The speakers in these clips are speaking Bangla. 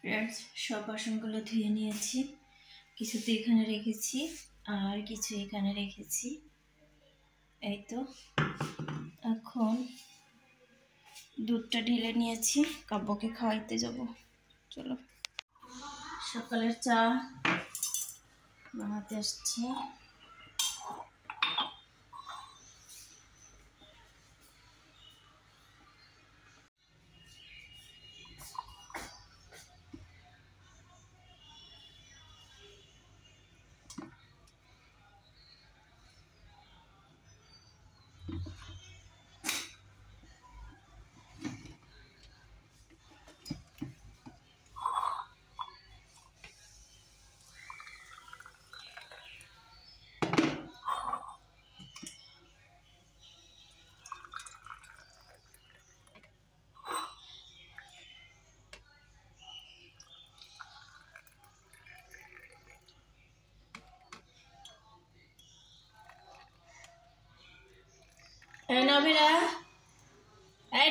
फ्रेंड्स सब বাসনগুলো ধুয়ে নিয়েছি, কিছু তো এখানে রেখেছি আর কিছু এখানে রেখেছি। এই তো এখন দুধটা ঢেলে নিয়েছি, কাব্যকে খাওয়াইতে যাব। চলো সকালের চা বানাতে আসছি।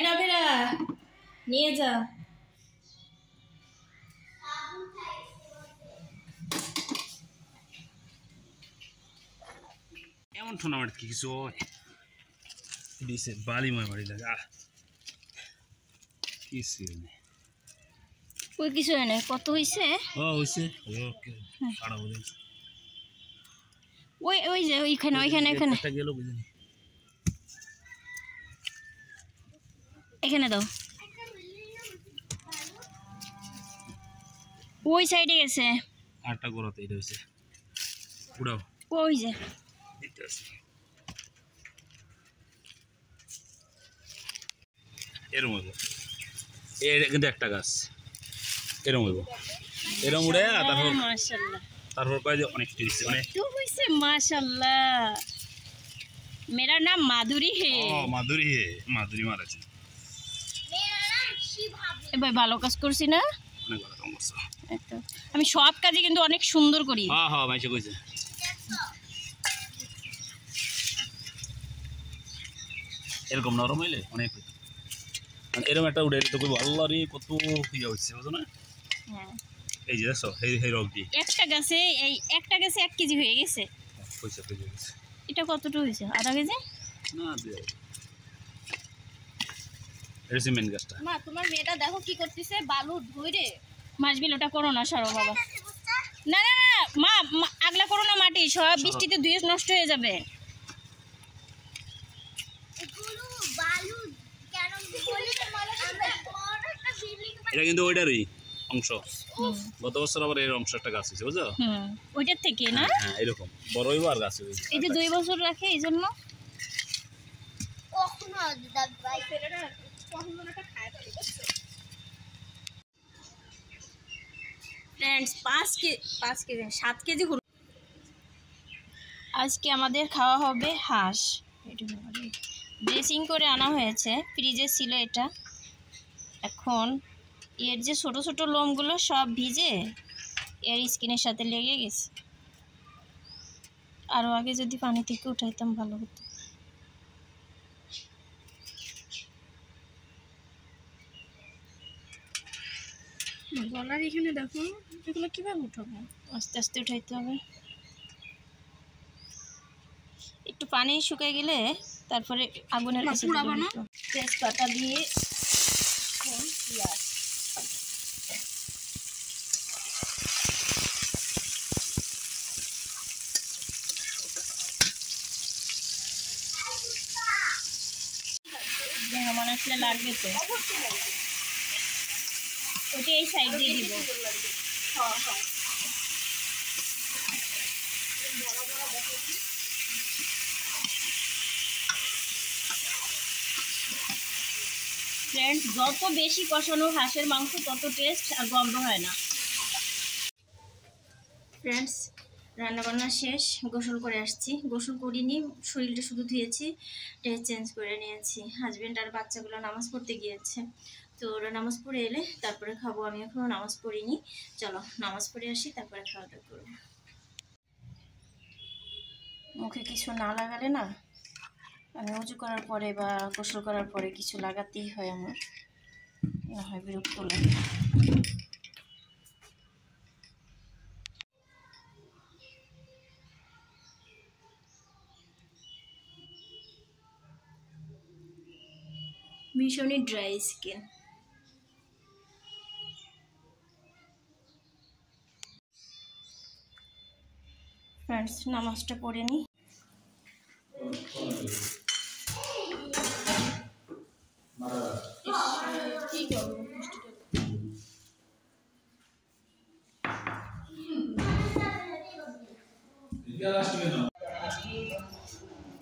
নভেরা নিয়ে যা। এমন টুর্নামেন্ট কি কিছু দিছে বালিময় বাড়ি লাগে কিছু নেই, ওই কিছু নেই। কত হইছে? হইছে সারা বলে ওই ওই যে ওইখানে ওইখানে এখানে গেল বুঝিনি। এখানে দাও, ওই সাইডে গেছে। আটটা গড়াতে এটা হইছে উড়াও। ওই যে এরম হইব, কিন্তু একটা গাছ এরম হইব, এরম উড়ে তারপর মাশাআল্লাহ, তারপর কয় যে অনেক টেস্টি অনেক তো হইছে মাশাআল্লাহ। मेरा नाम माधुरी है। মাধুরী হে, মাধুরী মারাছে। এবার ভালো কাজ করছি না? অনেক ভালো কাম করছো। একদম আমি সব কাজে কিন্তু অনেক সুন্দর করি। হ্যাঁ হ্যাঁ মাইশা কইছে এরকম নরম হইলে অনেক, এরকম একটা উড়ে তো কইব আল্লাহ রে কত ইয়া হইছে বুঝো না। হ্যাঁ এই যে দেখো এই রক দি একটা গাছে, এই একটা গাছে 1 কেজি হয়ে গেছে। পয়সা পেয়ে গেছে। এটা কতটুকু হয়েছে? আধা কেজি না দিয়ে রেসিমেন্ট গাছটা। মা তোমার মেয়েটা দেখো কি করতেছে, বালু ধুইরে। মাছবিল ওটা করো না, সারো বাবা। না না না মা, আগলা করো না, মাটি সব বৃষ্টিতে ধুয়ে নষ্ট হয়ে যাবে। এটা কিন্তু ওইটারই অংশ, গত বছর আবার এর অংশ একটা গাছ হয়েছে বুঝছো। ওইটার থেকে না? হ্যাঁ এরকম বড় হইব আর গাছ হইব। এই যে 2 বছর রাখে এই জন্য। ফ্রেন্ডস 5 কেজি 7 কেজি হলো। আজকে আমাদের খাওয়া হবে হাঁস। ড্রেসিং করে আনা হয়েছে, ফ্রিজে ছিল এটা। এখন এর যে ছোট ছোট লোমগুলো সব ভিজে এর স্কিনের সাথে লেগে গেছে। আরও আগে যদি পানি থেকে উঠাইতাম ভালো হতো। গলার এখানে দেখো, এগুলো কিভাবে উঠাবো? আস্তে আস্তে উঠাইতে হবে। একটু পানি শুকিয়ে গেলে তারপরে আগুনের কাছে তেজপাতা দিয়ে পেঁয়াজ। মেহমান আসলে লাগবে তো, ওটা এই সাইড দিয়ে দিব। ফ্রেন্ডস যত বেশি কষানো হাঁসের মাংস তত টেস্ট আর গন্ধ হয় না। ফ্রেন্ডস রান্নাবান্না শেষ, গোসল করে আসছি। গোসল করিনি, শরীরটা শুধু ধুয়েছি, ড্রেস চেঞ্জ করে নিয়েছি। হাজব্যান্ড আর বাচ্চাগুলো নামাজ পড়তে গিয়েছে, তো ওরা নামাজ পড়ে এলে তারপরে খাবো। আমি এখনও নামাজ পড়িনি, চলো নামাজ পড়ে আসি তারপরে খাওয়া দাওয়া করবো। মুখে কিছু না লাগালে না, আমি উজু করার পরে বা গোসল করার পরে কিছু লাগাতেই হয় আমার, না হয় বিরক্ত লাগে। ভীষণই ড্রাই স্কিন। ফ্রেন্ডস, নামাজটা পড়ে নি।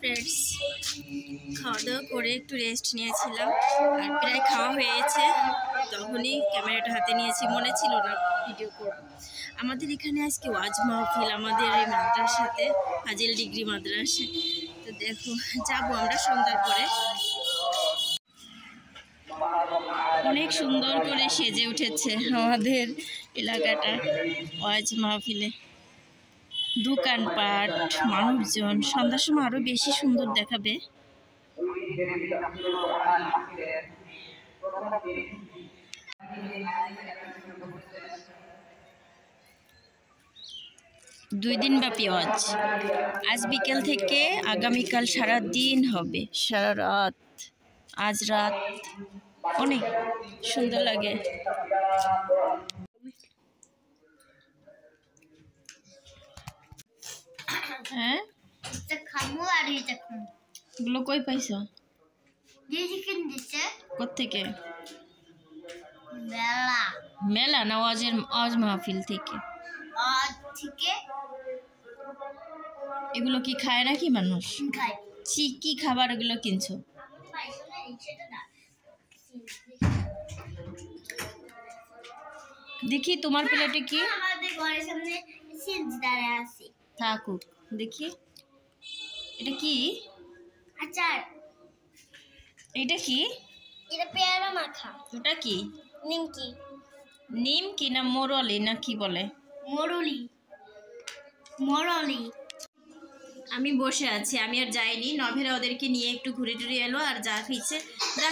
ফ্রেন্ডস, খাওয়া দাওয়া করে একটু রেস্ট নিয়েছিলাম, আর প্রায় খাওয়া হয়েছে তখনই ক্যামেরাটা হাতে নিয়েছি, মনে ছিল না ভিডিও করব। আমাদের এখানে আজকে ওয়াজ মাহফিল, আমাদের এই মাদ্রাসাতে, ফাজিল ডিগ্রি মাদ্রাসা। তো দেখো, যাবো আমরা সন্ধ্যার পরে। অনেক সুন্দর করে সেজে উঠেছে আমাদের এলাকাটা ওয়াজ মাহফিলে। দোকানপাট, মানুষজন, সন্ধ্যার সময় আরো বেশি সুন্দর দেখাবে। দুই দিন ব্যাপী ওয়াজ, আজ বিকেল থেকে আগামীকাল সারা দিন হবে, সারা রাত, আজ রাত। অনেক সুন্দর লাগে। হ্যাঁ, এগুলো কই পাইছো? কোত্থেকে? মেলা না ওয়াজ মাহফিল থেকে? এগুলো কি খায় নাকি মানুষ? কি খাবার এগুলো কিনছো? দেখি তোমার প্লেটে কি? থাকুক, দেখি এটা কি? আচার। এটা কি? এটা পেয়ারা মাখা। ওটা কি? নিমকি। নিমকি না মোরলি না কি বলে? মোরলি। আমি বসে আছি, আমি আর যাইনি। নভেরা ওদেরকে নিয়ে একটু ঘুরে টুরে এলো, আর যা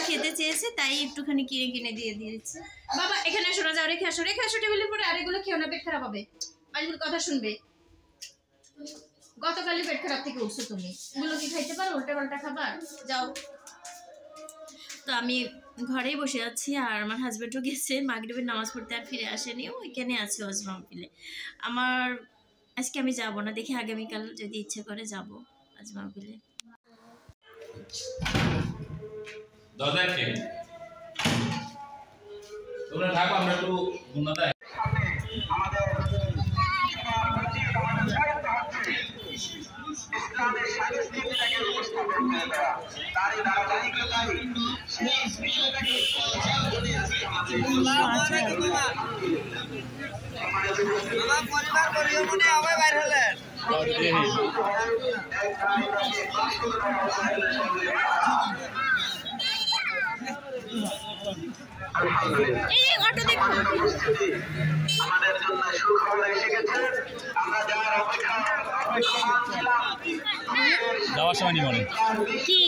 খেতে চেয়েছে তাই একটুখানি কিনে দিয়ে দিয়েছে। বাবা এখানে শোনা যাও, রেখে আসো টেবিলের পরে। আর এগুলো খেও না, পেট খারাপ হবে। আজগুলো কথা শুনবে। গতকালই পেট খারাপ থেকে উঠছো তুমি, এগুলো কি খাইতে পারো? উল্টা পাল্টা খাবার, যাও। তো আমি ঘরেই বসে আছি, আর আমার হাজবেন্ডও গেছে মাগরিবের নামাজ পড়তে, আর ফিরে আসেনি, ওইখানে আছে ওয়াজ মাহফিলে। আজকে আমি যাব না, দেখি আগামীকাল যদি ইচ্ছে করে যাব ওয়াজ মাহফিলে। তোমরা থাকো, আমরা একটু গুনাতে ইসলামের সংস্কৃতিটাকে উপস্থাপন করে দেওয়া, তারই ধারাবাহিকতায় সেই বিষয়টাকে পরিবার করিও মনে আবার বাইর হলেন। আমাদের জন্য সুখবর এসে গেছে। আমরা যার অপেক্ষা ছিলাম, যাওয়ার সময় নি বলে কি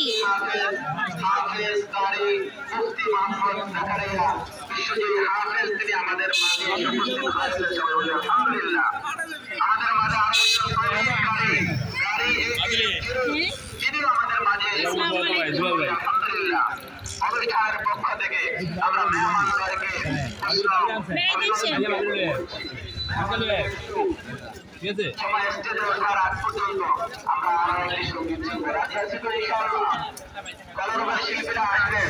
হাফেজ কারি মুফতি মোহাম্মদ জাকারিয়া বিশ্বজয়ী হাফেজ, তিনি আমাদের মাঝে উপস্থিত হয়েছেন। সবাই বলি আলহামদুলিল্লাহ। আমাদের মাঝে আরো একজন কারি তিনি আমাদের মাঝে আলহামদুলিল্লাহ। অনুষ্ঠানের পক্ষ থেকে আমরা মেহমানদেরকে সবাই স্টেজে ওঠার আগ পর্যন্ত আমরা আরো একটি সঙ্গীত শুনবো। রাজি আছি তো ইনশাআল্লাহ? কলরবের শিল্পীরা আসবেন,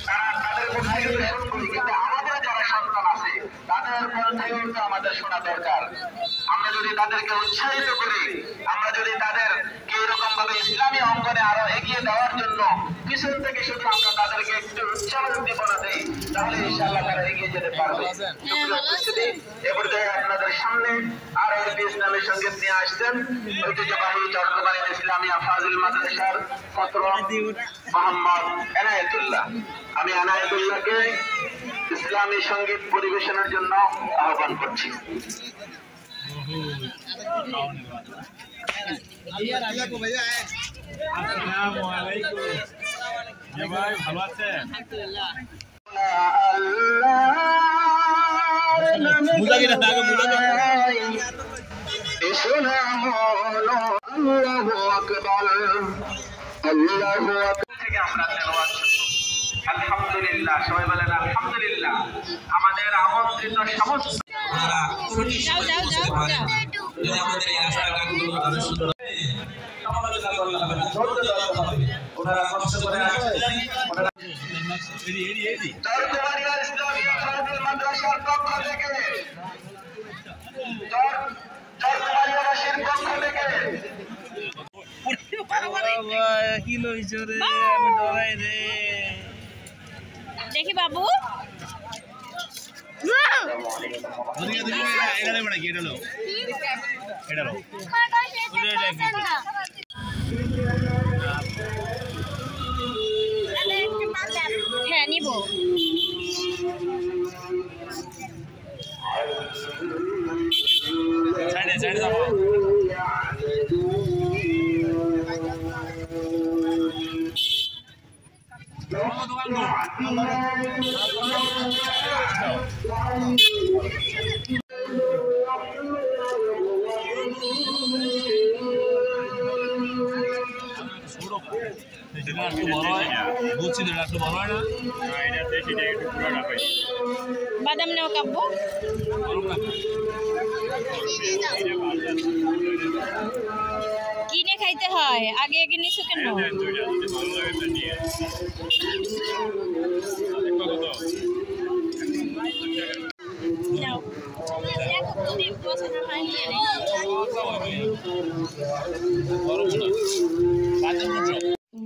তারা তাদের কোথায় শুনবো, কিন্তু আমাদের যারা সন্তান আছে তাদের মধ্যেও তো আমাদের শোনা দরকার। আমরা যদি তাদেরকে উৎসাহিত করি, আমরা যদি তাদেরকে এরকম ভাবে ইসলামী অঙ্গনে আরো এগিয়ে দেওয়ার জন্য পিছন থেকে শুধু আমরা তাদেরকে একটু উৎসাহ উদ্দীপনা দেই, তাহলে ইনশাআল্লাহ তারা এগিয়ে যেতে পারবে। এ পর্যায়ে আপনাদের সামনে আরো একটি ইসলামী সঙ্গীত নিয়ে আসছেন ঐতিহ্যবাহী চট্টগ্রাম ইসলামিয়া ফাজিল মাদ্রাসার ছাত্র মোহাম্মদ এনায়েতুল্লাহ। আমি এনায়েতুল্লাহকে ইসলামী সঙ্গীত পরিবেশনের জন্য আহ্বান করছি। ভালো আছেন? আলহামদুলিল্লাহ, সবাই বলেন আলহামদুলিল্লাহ। আমাদের আমন্ত্রিত সমস্ত আমাদের এই আশা গানগুলো আরো সুন্দর সমালোচনা করতে হবে না, ধৈর্য ধরতে হবে। ওনারা কষ্ট করে আসছে, ওনারা চরকুমারিয়া ইসলামিয়া ফাজিল মাদ্রাসার পক্ষ থেকে চরকুমারিয়াবাসীর পক্ষ থেকে কি লইছো রে, আমি ডরাই রে। দেখি বাবু হ্যাঁ নিব। বাদাম নেও কাব্য, কিনে খাইতে হয়, আগে আগে নিছো কেন?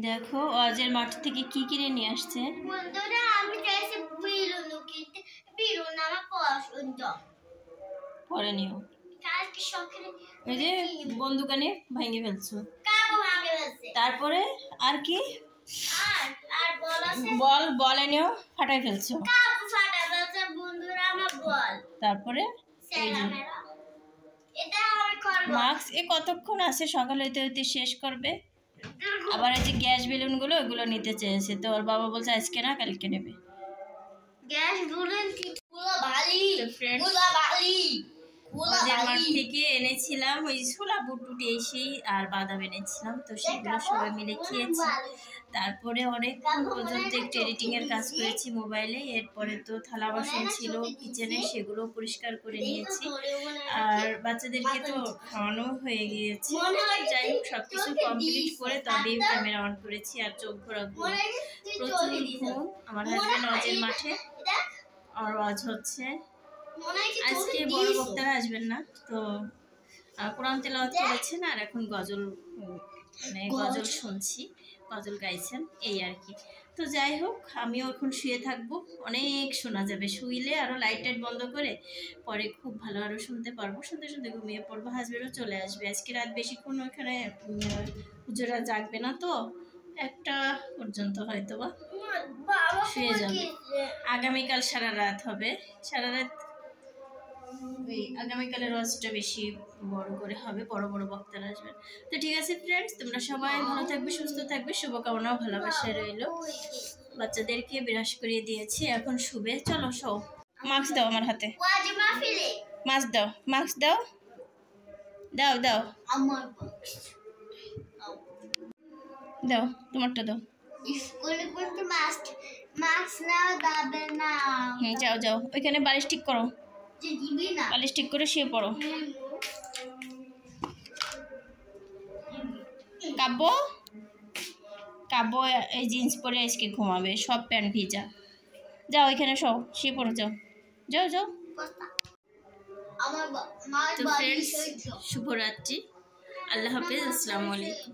দেখো আজের মাঠ থেকে কি কিনে নিয়ে আসছে। পরে নিও, ওই যে বন্দুকানে ভেঙে ফেলছো। তারপরে আর কি বলে নিও ফাটাই ফেলছো। তারপরে মাস্ক এ কতক্ষণ আছে, সকাল হইতে হইতে শেষ করবে। আবার এই যে গ্যাস বেলুন গুলো ওগুলো নিতে চেয়েছে, তো ওর বাবা বলছে আজকে না কালকে নেবে। মাঠ থেকে এনেছিলাম ওই ছোলা বুটুটি এসেই আর বাদাম এনেছিলাম, তো সেগুলো সবাই মিলে খেয়েছি। তারপরে অনেকক্ষণ পর্যন্ত একটু এডিটিংয়ের কাজ করেছি মোবাইলে। এরপরে তো থালা বাসন ছিল কিচেনে, সেগুলো পরিষ্কার করে নিয়েছি। আর বাচ্চাদেরকে তো খাওয়ানো হয়ে গিয়েছে। যাই হোক সবকিছু কমপ্লিট করে তবেই ক্যামেরা অন করেছি। আর চোখ ভরা ঘুম, প্রচুর ঘুম। আমার হাজবেন্ড অজের মাঠে, আর অজ হচ্ছে আজকে বড় বক্তারা আসবেন না, তো কোরআন তেলাওয়াত করেছেন আর এখন গজল মানে গজল শুনছি, গজল গাইছেন এই আর কি। তো যাই হোক আমিও এখন শুয়ে থাকবো, অনেক শোনা যাবে। শুইলে আরও লাইট টাইট বন্ধ করে পরে খুব ভালো আরও শুনতে পারবো। শুনতে শুনতে ঘুমিয়ে পড়বো। হাজবেন্ডও চলে আসবে আজকে রাত, বেশিক্ষণ ওখানে হুজুরা জাগবে না, তো 1টা পর্যন্ত হয়তো বা শুয়ে যাবে। আগামীকাল সারা রাত হবে, সারা রাত আগামীকালের ওয়াজটা বেশি বড় করে হবে, বড় বড় বক্তারা আসবেন। তো ঠিক আছে ফ্রেন্ডস, তোমরা সবাই ভালো থাকবে, সুস্থ থাকবে, শুভকামনা ভালোবাসা রইল। বাচ্চাদেরকে বিরাস করিয়ে দিয়েছি, এখন শুবে। চলো শো। মাস্ক দাও আমার হাতে, মাস্ক দাও, মাস্ক দাও, দাও দাও দাও, তোমারটা দাও। যাও যাও, ওইখানে বালিশ ঠিক করো, বালিশ ঠিক করে শুয়ে পড়ো। কাব্য কাব্য এই জিন্স পরে আজকে ঘুমাবে, সব প্যান্ট ভিজা। যাও ওইখানে সব শুয়ে পড়ো, যাও যাও যাও। তো ফ্রেন্ডস শুভরাত্রি, আল্লাহ হাফেজ, আসসালামু আলাইকুম।